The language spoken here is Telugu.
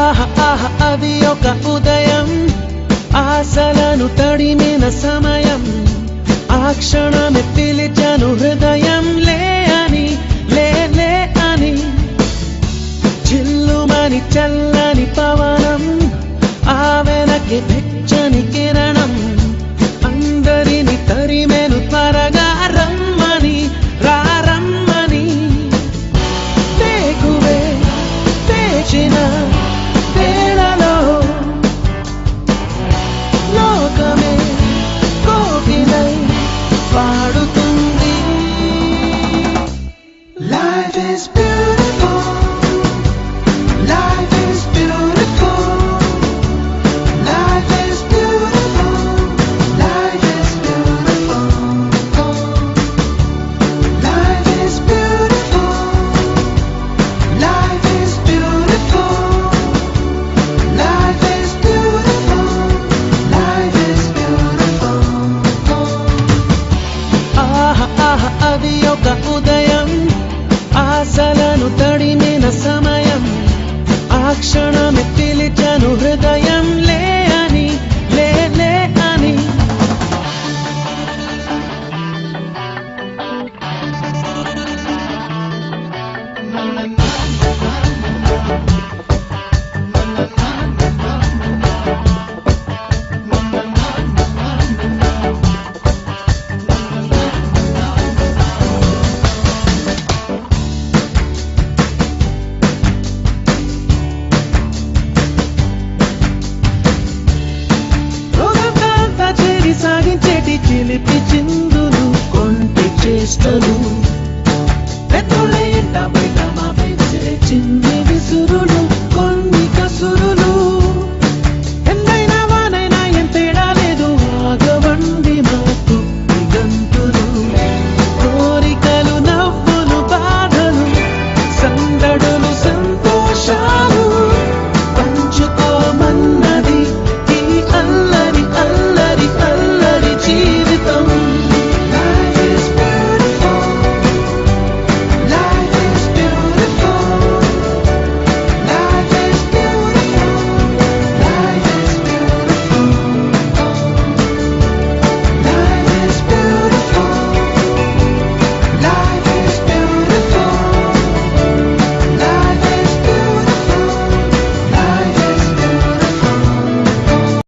అది ఒక ఉదయం, ఆశలను తడిమిన సమయం. ఆ క్షణమే పిలిచాను హృదయం, లే అని, లే లే అని. చిల్లుమని చల్లని పవనం, ఆ వెనక్కి వెచ్చని కిరణం. అందరిని తరిమెను త్వరగా రమ్మని, రమ్మని. వేకువే వేచిన వేళలో లోకమే కోకిలై పాడుతుంది. Life is beautiful, life is beautiful, life is beautiful, life is beautiful, life is beautiful, life is beautiful, life is beautiful, life is beautiful. అది ఒక ఉదయం, ఆశలను తడిమిన సమయం. ఆ క్షణమే పిలిచాను హృదయం, లే